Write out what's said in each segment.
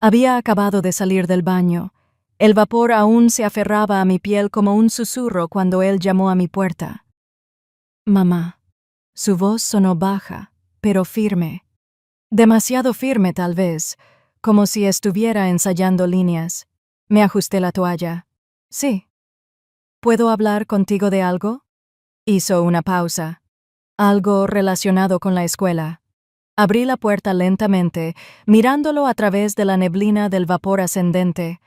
Había acabado de salir del baño. El vapor aún se aferraba a mi piel como un susurro cuando él llamó a mi puerta. Mamá. Su voz sonó baja, pero firme. Demasiado firme, tal vez, como si estuviera ensayando líneas. Me ajusté la toalla. Sí. ¿Puedo hablar contigo de algo? Hizo una pausa. Algo relacionado con la escuela. Abrí la puerta lentamente, mirándolo a través de la neblina del vapor ascendente.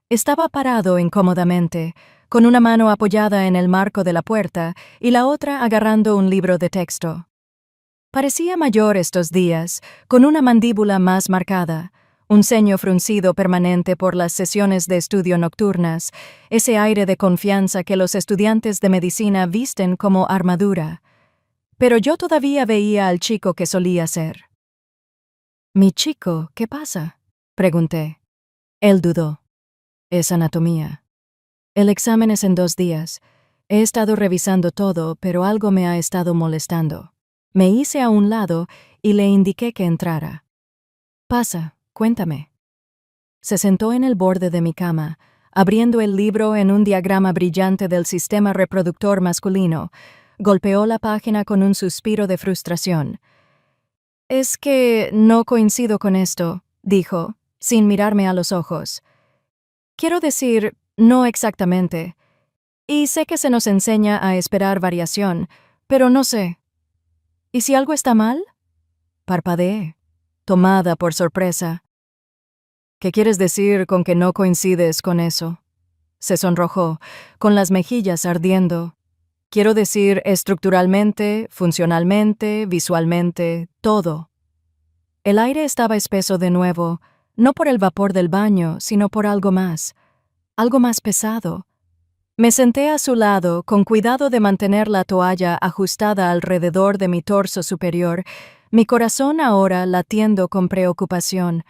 Estaba parado incómodamente, con una mano apoyada en el marco de la puerta y la otra agarrando un libro de texto. Parecía mayor estos días, con una mandíbula más marcada, un ceño fruncido permanente por las sesiones de estudio nocturnas, ese aire de confianza que los estudiantes de medicina visten como armadura. Pero yo todavía veía al chico que solía ser. «¿Mi chico, qué pasa?», pregunté. Él dudó. «Es anatomía. El examen es en 2 días. He estado revisando todo, pero algo me ha estado molestando». Me hice a un lado y le indiqué que entrara. «Pasa, cuéntame». Se sentó en el borde de mi cama, abriendo el libro en un diagrama brillante del sistema reproductor masculino. Golpeó la página con un suspiro de frustración. «Es que no coincido con esto», dijo, sin mirarme a los ojos. «Quiero decir, no exactamente. Y sé que se nos enseña a esperar variación, pero no sé. ¿Y si algo está mal?», parpadeé, tomada por sorpresa. «¿Qué quieres decir con que no coincides con eso?», se sonrojó, con las mejillas ardiendo. «Quiero decir estructuralmente, funcionalmente, visualmente, todo». El aire estaba espeso de nuevo, no por el vapor del baño, sino por algo más pesado. Me senté a su lado, con cuidado de mantener la toalla ajustada alrededor de mi torso superior, mi corazón ahora latiendo con preocupación.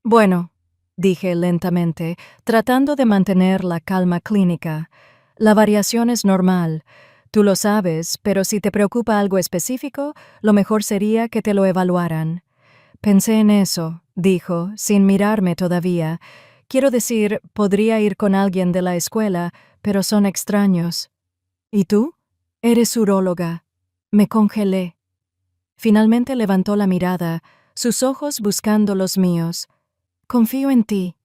«Bueno», dije lentamente, tratando de mantener la calma clínica, «la variación es normal. Tú lo sabes, pero si te preocupa algo específico, lo mejor sería que te lo evaluaran». «Pensé en eso», dijo, sin mirarme todavía. «Quiero decir, podría ir con alguien de la escuela, pero son extraños». «¿Y tú? Eres uróloga». Me congelé. Finalmente levantó la mirada, sus ojos buscando los míos. «Confío en ti».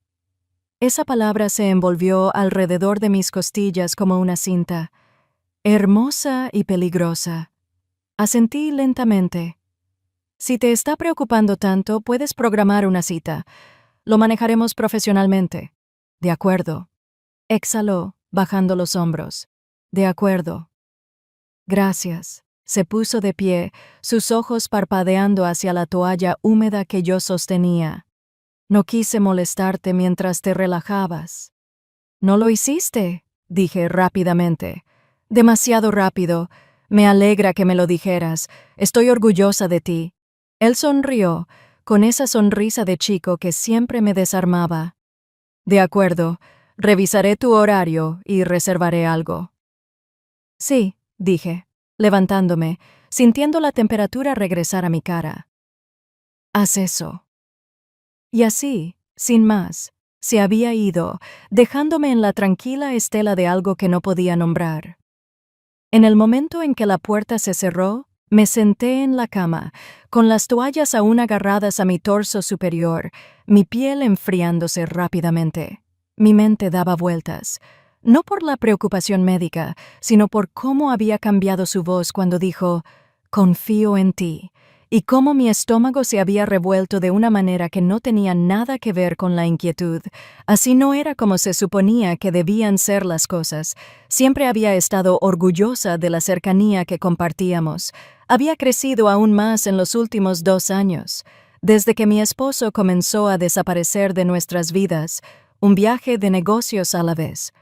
Esa palabra se envolvió alrededor de mis costillas como una cinta. «Hermosa y peligrosa». Asentí lentamente. «Si te está preocupando tanto, puedes programar una cita. Lo manejaremos profesionalmente». «De acuerdo». Exhaló, bajando los hombros. «De acuerdo». «Gracias». Se puso de pie, sus ojos parpadeando hacia la toalla húmeda que yo sostenía. «No quise molestarte mientras te relajabas». «¿No lo hiciste?», dije rápidamente. «Demasiado rápido. Me alegra que me lo dijeras. Estoy orgullosa de ti». Él sonrió, con esa sonrisa de chico que siempre me desarmaba. «De acuerdo, revisaré tu horario y reservaré algo». «Sí», dije, levantándome, sintiendo la temperatura regresar a mi cara. «Haz eso». Y así, sin más, se había ido, dejándome en la tranquila estela de algo que no podía nombrar. En el momento en que la puerta se cerró, me senté en la cama, con las toallas aún agarradas a mi torso superior, mi piel enfriándose rápidamente. Mi mente daba vueltas, no por la preocupación médica, sino por cómo había cambiado su voz cuando dijo, «Confío en ti», y cómo mi estómago se había revuelto de una manera que no tenía nada que ver con la inquietud. Así no era como se suponía que debían ser las cosas. Siempre había estado orgullosa de la cercanía que compartíamos. Había crecido aún más en los últimos 2 años, desde que mi esposo comenzó a desaparecer de nuestras vidas, un viaje de negocios a la vez.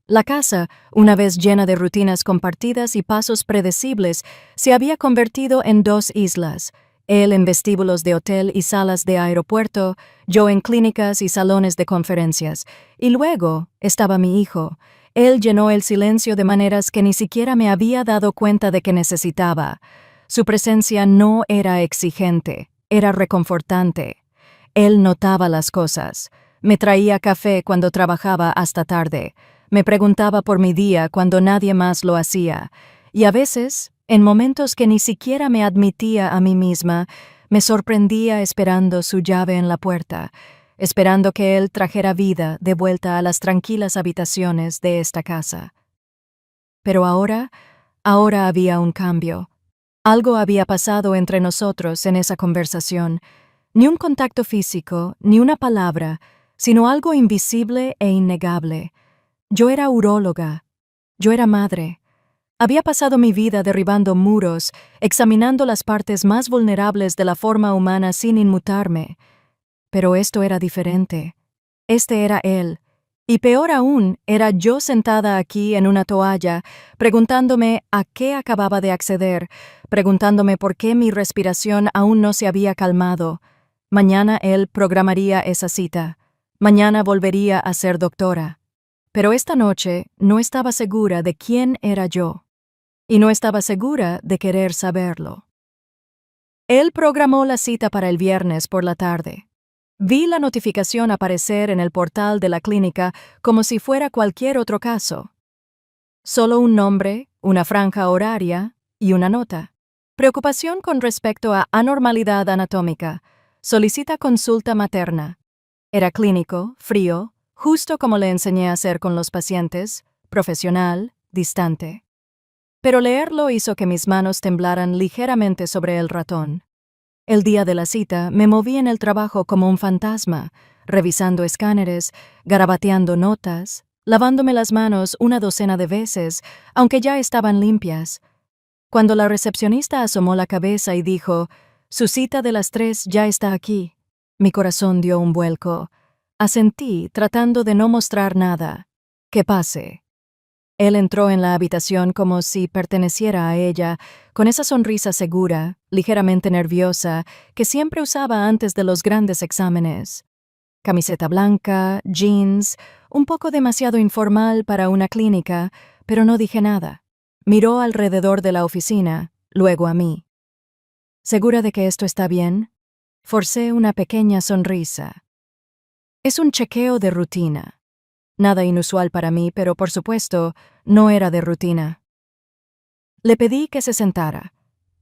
La casa, una vez llena de rutinas compartidas y pasos predecibles, se había convertido en 2 islas. Él en vestíbulos de hotel y salas de aeropuerto, yo en clínicas y salones de conferencias. Y luego estaba mi hijo. Él llenó el silencio de maneras que ni siquiera me había dado cuenta de que necesitaba. Su presencia no era exigente, era reconfortante. Él notaba las cosas. Me traía café cuando trabajaba hasta tarde. Me preguntaba por mi día cuando nadie más lo hacía. Y a veces, en momentos que ni siquiera me admitía a mí misma, me sorprendía esperando su llave en la puerta, esperando que él trajera vida de vuelta a las tranquilas habitaciones de esta casa. Pero ahora había un cambio. Algo había pasado entre nosotros en esa conversación. Ni un contacto físico, ni una palabra, sino algo invisible e innegable. Yo era uróloga. Yo era madre. Había pasado mi vida derribando muros, examinando las partes más vulnerables de la forma humana sin inmutarme. Pero esto era diferente. Este era él. Y peor aún, era yo sentada aquí en una toalla, preguntándome a qué acababa de acceder, preguntándome por qué mi respiración aún no se había calmado. Mañana él programaría esa cita. Mañana volvería a ser doctora. Pero esta noche no estaba segura de quién era yo. Y no estaba segura de querer saberlo. Él programó la cita para el viernes por la tarde. Vi la notificación aparecer en el portal de la clínica como si fuera cualquier otro caso. Solo un nombre, una franja horaria y una nota. Preocupación con respecto a anormalidad anatómica. Solicita consulta materna. Era clínico, frío, justo como le enseñé a hacer con los pacientes, profesional, distante. Pero leerlo hizo que mis manos temblaran ligeramente sobre el ratón. El día de la cita me moví en el trabajo como un fantasma, revisando escáneres, garabateando notas, lavándome las manos una docena de veces, aunque ya estaban limpias. Cuando la recepcionista asomó la cabeza y dijo, «Su cita de las 3 ya está aquí», mi corazón dio un vuelco. Asentí, tratando de no mostrar nada. «Que pase». Él entró en la habitación como si perteneciera a ella, con esa sonrisa segura, ligeramente nerviosa, que siempre usaba antes de los grandes exámenes. Camiseta blanca, jeans, un poco demasiado informal para una clínica, pero no dije nada. Miró alrededor de la oficina, luego a mí. ¿Segura de que esto está bien? Forcé una pequeña sonrisa. Es un chequeo de rutina. Nada inusual para mí, pero por supuesto, no era de rutina. Le pedí que se sentara.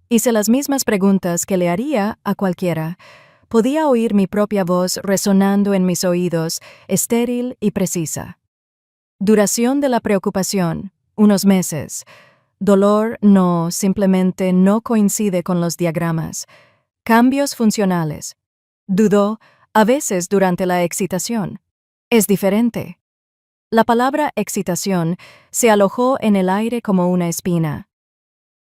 Hice las mismas preguntas que le haría a cualquiera. Podía oír mi propia voz resonando en mis oídos, estéril y precisa. Duración de la preocupación, unos meses. Dolor, no, simplemente no coincide con los diagramas. Cambios funcionales. Dudó, a veces durante la excitación. Es diferente. La palabra excitación se alojó en el aire como una espina.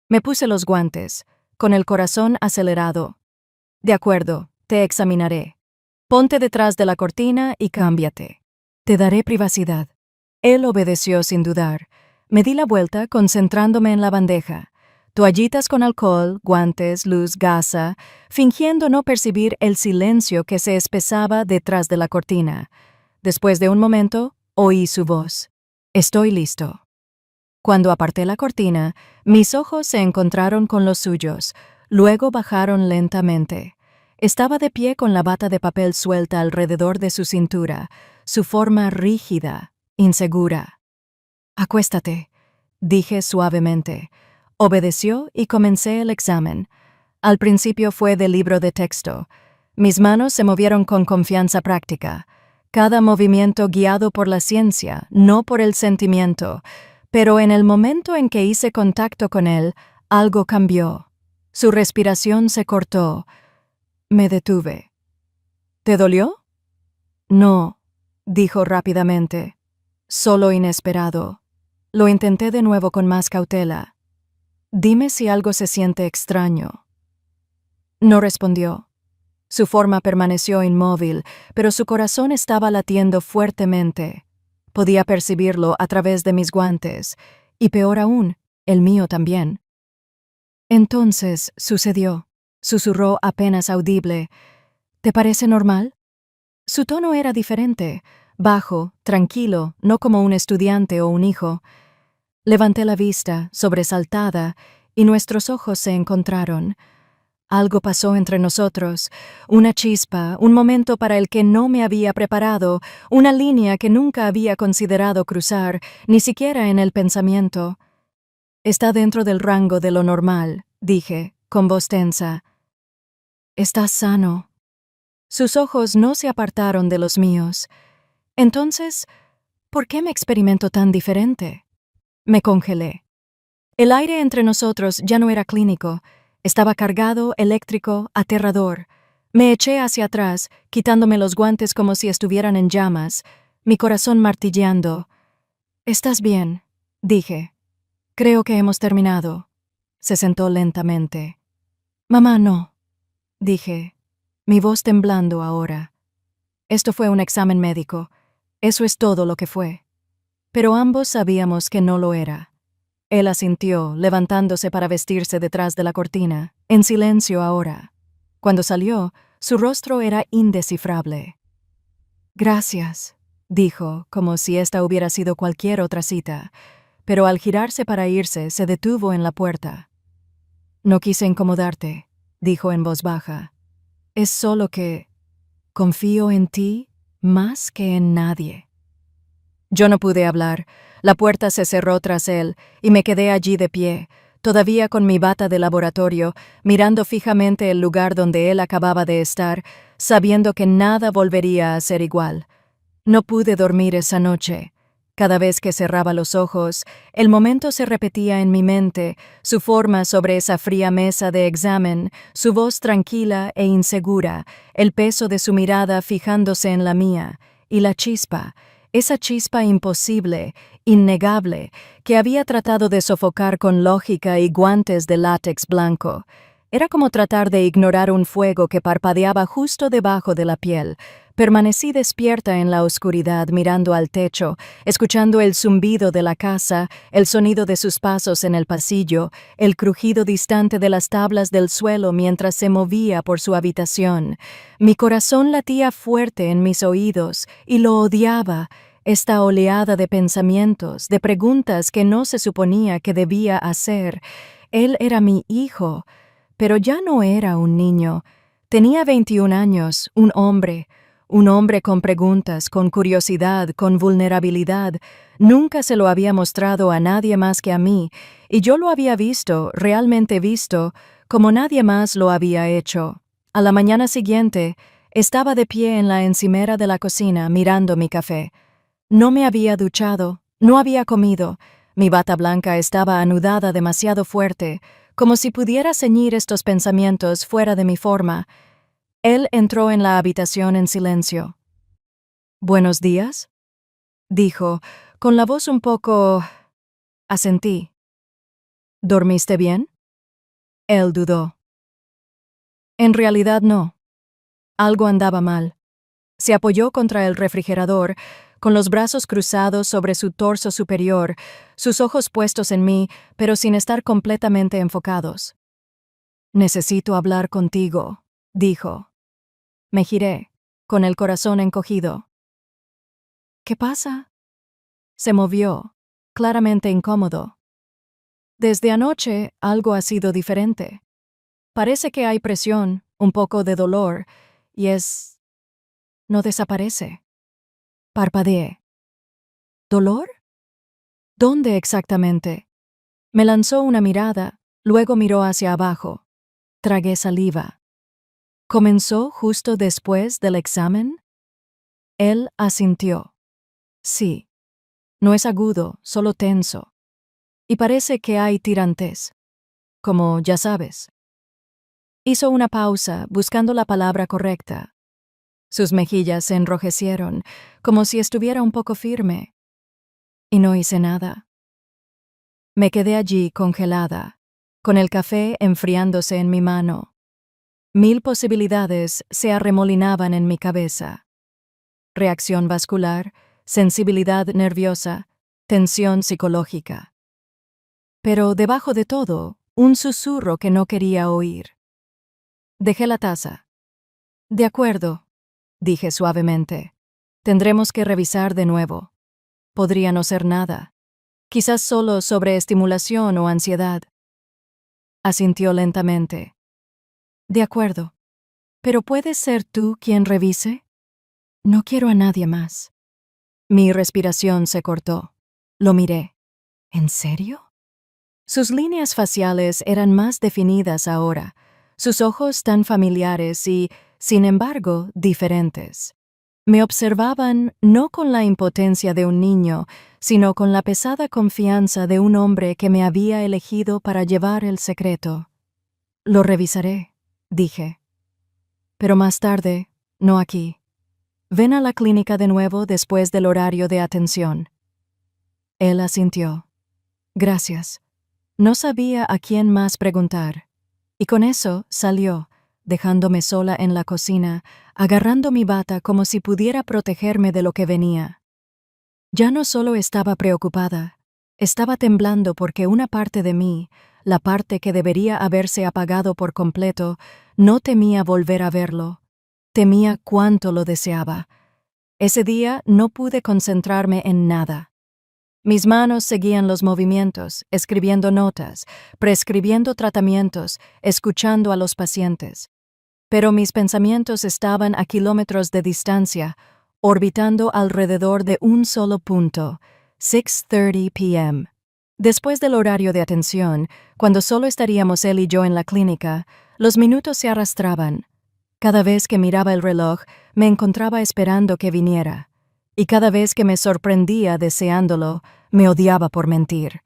Me puse los guantes, con el corazón acelerado. De acuerdo, te examinaré. Ponte detrás de la cortina y cámbiate. Te daré privacidad. Él obedeció sin dudar. Me di la vuelta concentrándome en la bandeja. Toallitas con alcohol, guantes, luz, gasa, fingiendo no percibir el silencio que se espesaba detrás de la cortina. Después de un momento, oí su voz. «Estoy listo». Cuando aparté la cortina, mis ojos se encontraron con los suyos, luego bajaron lentamente. Estaba de pie con la bata de papel suelta alrededor de su cintura, su forma rígida, insegura. «Acuéstate», dije suavemente. Obedeció y comencé el examen. Al principio fue de libro de texto. Mis manos se movieron con confianza práctica. Cada movimiento guiado por la ciencia, no por el sentimiento, pero en el momento en que hice contacto con él, algo cambió. Su respiración se cortó. Me detuve. ¿Te dolió? No, dijo rápidamente. Solo inesperado. Lo intenté de nuevo con más cautela. Dime si algo se siente extraño. No respondió. Su forma permaneció inmóvil, pero su corazón estaba latiendo fuertemente. Podía percibirlo a través de mis guantes, y peor aún, el mío también. Entonces sucedió, susurró apenas audible. ¿Te parece normal? Su tono era diferente, bajo, tranquilo, no como un estudiante o un hijo. Levanté la vista, sobresaltada, y nuestros ojos se encontraron. Algo pasó entre nosotros, una chispa, un momento para el que no me había preparado, una línea que nunca había considerado cruzar, ni siquiera en el pensamiento. Está dentro del rango de lo normal, dije, con voz tensa. Estás sano. Sus ojos no se apartaron de los míos. Entonces, ¿por qué me experimento tan diferente? Me congelé. El aire entre nosotros ya no era clínico. Estaba cargado, eléctrico, aterrador. Me eché hacia atrás, quitándome los guantes como si estuvieran en llamas, mi corazón martilleando. «¿Estás bien?», dije. «Creo que hemos terminado». Se sentó lentamente. «Mamá, no», dije, mi voz temblando ahora. Esto fue un examen médico. Eso es todo lo que fue. Pero ambos sabíamos que no lo era. Él asintió, levantándose para vestirse detrás de la cortina, en silencio ahora. Cuando salió, su rostro era indescifrable. «Gracias», dijo, como si esta hubiera sido cualquier otra cita, pero al girarse para irse, se detuvo en la puerta. «No quise incomodarte», dijo en voz baja. «Es solo que confío en ti más que en nadie». Yo no pude hablar. La puerta se cerró tras él y me quedé allí de pie, todavía con mi bata de laboratorio, mirando fijamente el lugar donde él acababa de estar, sabiendo que nada volvería a ser igual. No pude dormir esa noche. Cada vez que cerraba los ojos, el momento se repetía en mi mente, su forma sobre esa fría mesa de examen, su voz tranquila e insegura, el peso de su mirada fijándose en la mía, y la chispa, esa chispa imposible, innegable, que había tratado de sofocar con lógica y guantes de látex blanco. Era como tratar de ignorar un fuego que parpadeaba justo debajo de la piel. Permanecí despierta en la oscuridad mirando al techo, escuchando el zumbido de la casa, el sonido de sus pasos en el pasillo, el crujido distante de las tablas del suelo mientras se movía por su habitación. Mi corazón latía fuerte en mis oídos y lo odiaba, esta oleada de pensamientos, de preguntas que no se suponía que debía hacer. Él era mi hijo, pero ya no era un niño. Tenía 21 años, un hombre con preguntas, con curiosidad, con vulnerabilidad. Nunca se lo había mostrado a nadie más que a mí, y yo lo había visto, realmente visto, como nadie más lo había hecho. A la mañana siguiente, estaba de pie en la encimera de la cocina mirando mi café. No me había duchado, no había comido. Mi bata blanca estaba anudada demasiado fuerte, como si pudiera ceñir estos pensamientos fuera de mi forma. Él entró en la habitación en silencio. «¿Buenos días?», dijo, con la voz un poco... Asentí. «¿Dormiste bien?». Él dudó. En realidad no. Algo andaba mal. Se apoyó contra el refrigerador, con los brazos cruzados sobre su torso superior, sus ojos puestos en mí, pero sin estar completamente enfocados. «Necesito hablar contigo», dijo. Me giré, con el corazón encogido. «¿Qué pasa?». Se movió, claramente incómodo. «Desde anoche algo ha sido diferente. Parece que hay presión, un poco de dolor, y no desaparece». Parpadeé. «¿Dolor? ¿Dónde exactamente?». Me lanzó una mirada, luego miró hacia abajo. Tragué saliva. «¿Comenzó justo después del examen?». Él asintió. «Sí. No es agudo, solo tenso. Y parece que hay tirantes. Como ya sabes». Hizo una pausa, buscando la palabra correcta. Sus mejillas se enrojecieron, como si estuviera un poco firme. Y no hice nada. Me quedé allí congelada, con el café enfriándose en mi mano. 1000 posibilidades se arremolinaban en mi cabeza. Reacción vascular, sensibilidad nerviosa, tensión psicológica. Pero debajo de todo, un susurro que no quería oír. Dejé la taza. «De acuerdo», dije suavemente. «Tendremos que revisar de nuevo. Podría no ser nada. Quizás solo sobreestimulación o ansiedad». Asintió lentamente. De acuerdo. ¿Pero puedes ser tú quien revise? No quiero a nadie más. Mi respiración se cortó. Lo miré. ¿En serio? Sus líneas faciales eran más definidas ahora, sus ojos tan familiares y, sin embargo, diferentes. Me observaban no con la impotencia de un niño, sino con la pesada confianza de un hombre que me había elegido para llevar el secreto. Lo revisaré, dije. Pero más tarde, no aquí. Ven a la clínica de nuevo después del horario de atención. Él asintió. Gracias. No sabía a quién más preguntar. Y con eso salió, dejándome sola en la cocina, agarrando mi bata como si pudiera protegerme de lo que venía. Ya no solo estaba preocupada, estaba temblando porque una parte de mí, la parte que debería haberse apagado por completo, no temía volver a verlo. Temía cuánto lo deseaba. Ese día no pude concentrarme en nada. Mis manos seguían los movimientos, escribiendo notas, prescribiendo tratamientos, escuchando a los pacientes. Pero mis pensamientos estaban a kilómetros de distancia, orbitando alrededor de un solo punto, 6:30 p.m. Después del horario de atención, cuando solo estaríamos él y yo en la clínica, los minutos se arrastraban. Cada vez que miraba el reloj, me encontraba esperando que viniera. Y cada vez que me sorprendía deseándolo, me odiaba por mentir.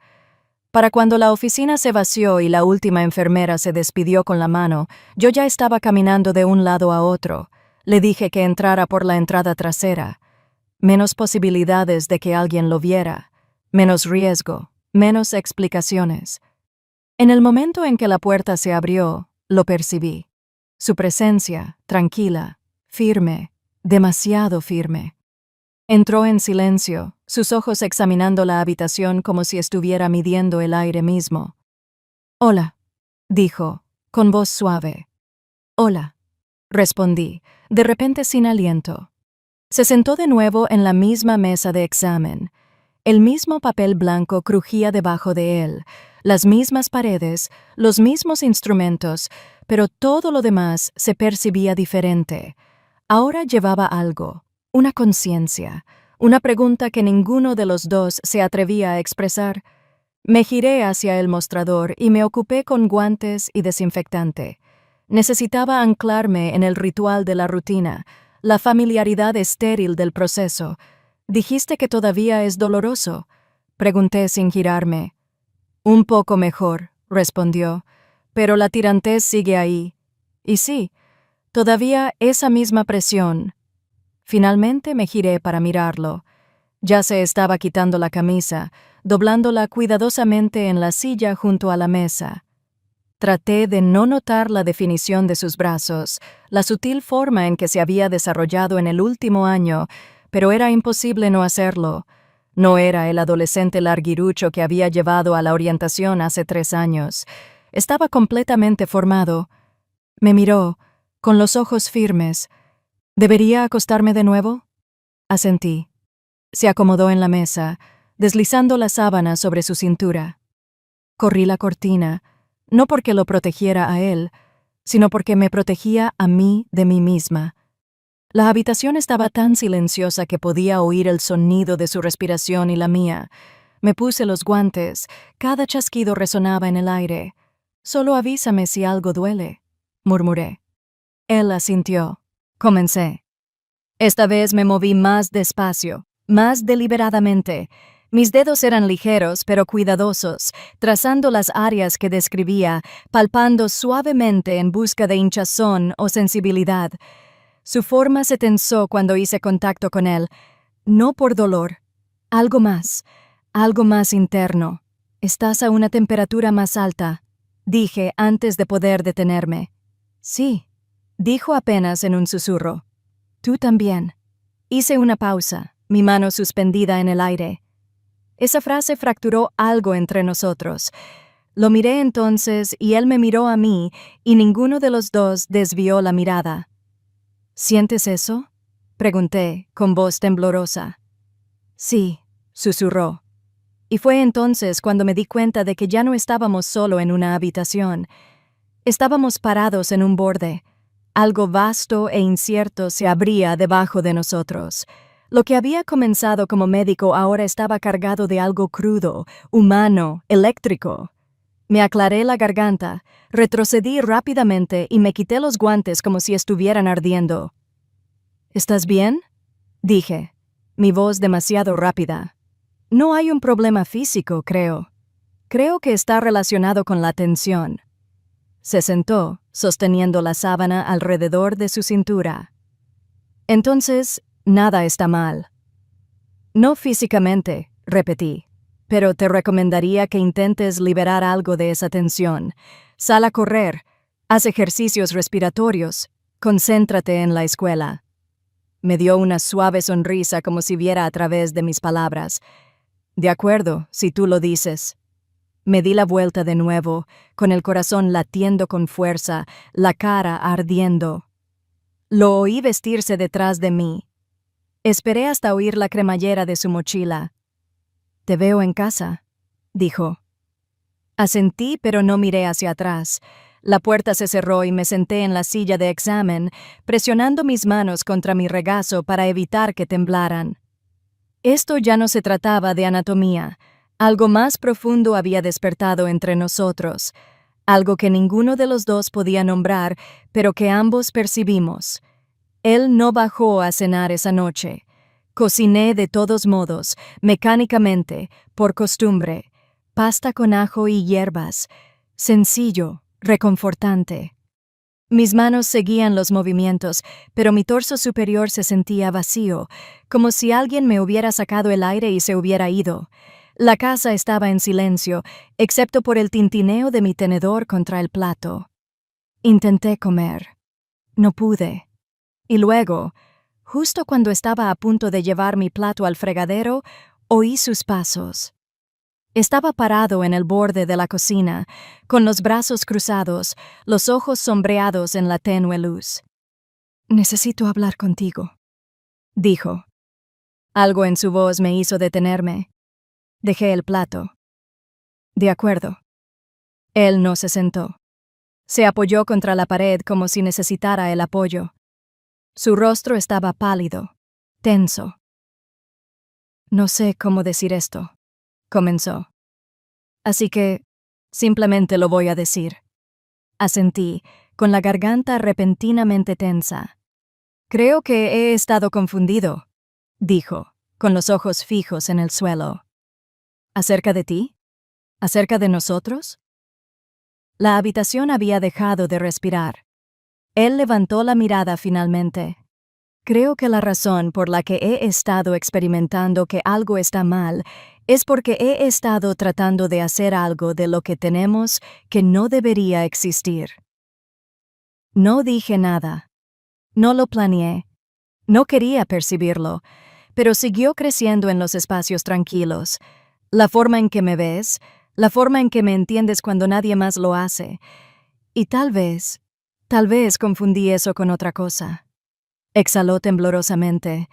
Para cuando la oficina se vació y la última enfermera se despidió con la mano, yo ya estaba caminando de un lado a otro. Le dije que entrara por la entrada trasera. Menos posibilidades de que alguien lo viera. Menos riesgo. Menos explicaciones. En el momento en que la puerta se abrió, lo percibí. Su presencia, tranquila, firme, demasiado firme. Entró en silencio, sus ojos examinando la habitación como si estuviera midiendo el aire mismo. «Hola», dijo, con voz suave. «Hola», respondí, de repente sin aliento. Se sentó de nuevo en la misma mesa de examen. El mismo papel blanco crujía debajo de él, las mismas paredes, los mismos instrumentos, pero todo lo demás se percibía diferente. Ahora llevaba algo, una conciencia, una pregunta que ninguno de los dos se atrevía a expresar. Me giré hacia el mostrador y me ocupé con guantes y desinfectante. Necesitaba anclarme en el ritual de la rutina, la familiaridad estéril del proceso. «¿Dijiste que todavía es doloroso?», pregunté sin girarme. «Un poco mejor», respondió, «pero la tirantez sigue ahí. Y sí, todavía esa misma presión». Finalmente me giré para mirarlo. Ya se estaba quitando la camisa, doblándola cuidadosamente en la silla junto a la mesa. Traté de no notar la definición de sus brazos, la sutil forma en que se había desarrollado en el último año, pero era imposible no hacerlo. No era el adolescente larguirucho que había llevado a la orientación hace 3 años. Estaba completamente formado. Me miró, con los ojos firmes. «¿Debería acostarme de nuevo?», asentí. Se acomodó en la mesa, deslizando la sábana sobre su cintura. Corrí la cortina, no porque lo protegiera a él, sino porque me protegía a mí de mí misma. La habitación estaba tan silenciosa que podía oír el sonido de su respiración y la mía. Me puse los guantes, cada chasquido resonaba en el aire. «Solo avísame si algo duele», murmuré. Él asintió. Comencé. Esta vez me moví más despacio, más deliberadamente. Mis dedos eran ligeros pero cuidadosos, trazando las áreas que describía, palpando suavemente en busca de hinchazón o sensibilidad. Su forma se tensó cuando hice contacto con él, no por dolor, algo más interno. «Estás a una temperatura más alta», dije antes de poder detenerme. «Sí», dijo apenas en un susurro. «Tú también». Hice una pausa, mi mano suspendida en el aire. Esa frase fracturó algo entre nosotros. Lo miré entonces y él me miró a mí y ninguno de los dos desvió la mirada. «¿Sientes eso?», pregunté, con voz temblorosa. «Sí», susurró. Y fue entonces cuando me di cuenta de que ya no estábamos solo en una habitación. Estábamos parados en un borde. Algo vasto e incierto se abría debajo de nosotros. Lo que había comenzado como médico ahora estaba cargado de algo crudo, humano, eléctrico. Me aclaré la garganta, retrocedí rápidamente y me quité los guantes como si estuvieran ardiendo. ¿Estás bien?, dije, mi voz demasiado rápida. No hay un problema físico, creo. Creo que está relacionado con la tensión. Se sentó, sosteniendo la sábana alrededor de su cintura. Entonces, nada está mal. No físicamente, repetí, pero te recomendaría que intentes liberar algo de esa tensión. Sal a correr, haz ejercicios respiratorios, concéntrate en la escuela. Me dio una suave sonrisa como si viera a través de mis palabras. De acuerdo, si tú lo dices. Me di la vuelta de nuevo, con el corazón latiendo con fuerza, la cara ardiendo. Lo oí vestirse detrás de mí. Esperé hasta oír la cremallera de su mochila. «Te veo en casa», dijo. Asentí, pero no miré hacia atrás. La puerta se cerró y me senté en la silla de examen, presionando mis manos contra mi regazo para evitar que temblaran. Esto ya no se trataba de anatomía. Algo más profundo había despertado entre nosotros, algo que ninguno de los dos podía nombrar, pero que ambos percibimos. Él no bajó a cenar esa noche. Cociné de todos modos, mecánicamente, por costumbre, pasta con ajo y hierbas, sencillo, reconfortante. Mis manos seguían los movimientos, pero mi torso superior se sentía vacío, como si alguien me hubiera sacado el aire y se hubiera ido. La casa estaba en silencio, excepto por el tintineo de mi tenedor contra el plato. Intenté comer. No pude. Y luego, justo cuando estaba a punto de llevar mi plato al fregadero, oí sus pasos. Estaba parado en el borde de la cocina, con los brazos cruzados, los ojos sombreados en la tenue luz. «Necesito hablar contigo», dijo. Algo en su voz me hizo detenerme. Dejé el plato. «De acuerdo». Él no se sentó. Se apoyó contra la pared como si necesitara el apoyo. Su rostro estaba pálido, tenso. «No sé cómo decir esto», comenzó. «Así que simplemente lo voy a decir». Asentí, con la garganta repentinamente tensa. «Creo que he estado confundido», dijo, con los ojos fijos en el suelo. «¿Acerca de ti? ¿Acerca de nosotros?» La habitación había dejado de respirar. Él levantó la mirada finalmente. «Creo que la razón por la que he estado experimentando que algo está mal es porque he estado tratando de hacer algo de lo que tenemos que no debería existir». No dije nada. No lo planeé. No quería percibirlo, pero siguió creciendo en los espacios tranquilos. La forma en que me ves, la forma en que me entiendes cuando nadie más lo hace. Y tal vez confundí eso con otra cosa. Exhaló temblorosamente.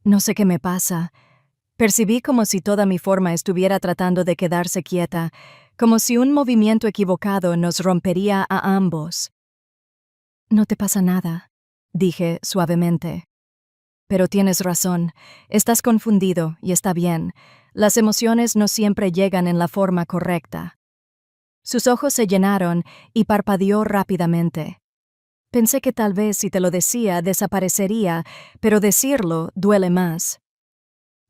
No sé qué me pasa. Percibí como si toda mi forma estuviera tratando de quedarse quieta, como si un movimiento equivocado nos rompería a ambos. «No te pasa nada», dije suavemente. «Pero tienes razón. Estás confundido y está bien. Las emociones no siempre llegan en la forma correcta». Sus ojos se llenaron y parpadeó rápidamente. Pensé que tal vez si te lo decía desaparecería, pero decirlo duele más.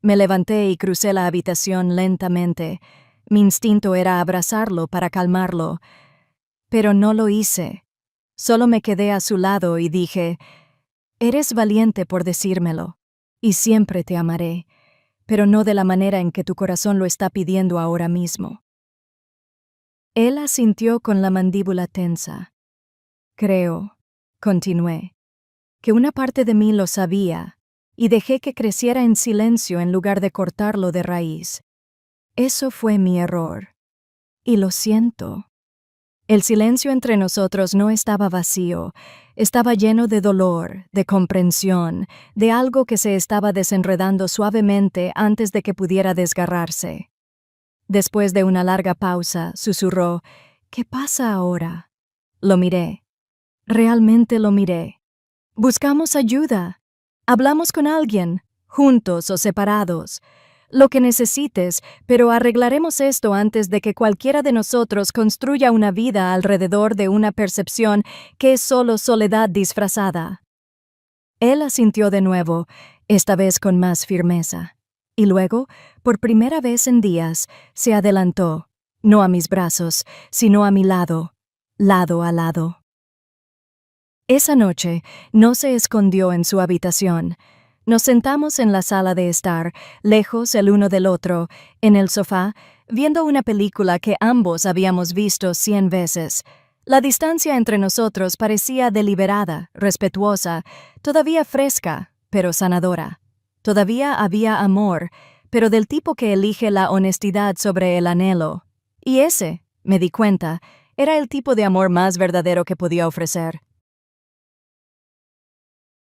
Me levanté y crucé la habitación lentamente. Mi instinto era abrazarlo para calmarlo, pero no lo hice. Solo me quedé a su lado y dije: «Eres valiente por decírmelo, y siempre te amaré, pero no de la manera en que tu corazón lo está pidiendo ahora mismo». Él asintió con la mandíbula tensa. «Creo», continué, «que una parte de mí lo sabía, y dejé que creciera en silencio en lugar de cortarlo de raíz. Eso fue mi error. Y lo siento». El silencio entre nosotros no estaba vacío, estaba lleno de dolor, de comprensión, de algo que se estaba desenredando suavemente antes de que pudiera desgarrarse. Después de una larga pausa, susurró: «¿Qué pasa ahora?». Lo miré. Realmente lo miré. Buscamos ayuda. Hablamos con alguien, juntos o separados. Lo que necesites, pero arreglaremos esto antes de que cualquiera de nosotros construya una vida alrededor de una percepción que es solo soledad disfrazada. Él asintió de nuevo, esta vez con más firmeza. Y luego, por primera vez en días, se adelantó, no a mis brazos, sino a mi lado, lado a lado. Esa noche no se escondió en su habitación. Nos sentamos en la sala de estar, lejos el uno del otro, en el sofá, viendo una película que ambos habíamos visto 100 veces. La distancia entre nosotros parecía deliberada, respetuosa, todavía fresca, pero sanadora. Todavía había amor, pero del tipo que elige la honestidad sobre el anhelo. Y ese, me di cuenta, era el tipo de amor más verdadero que podía ofrecer.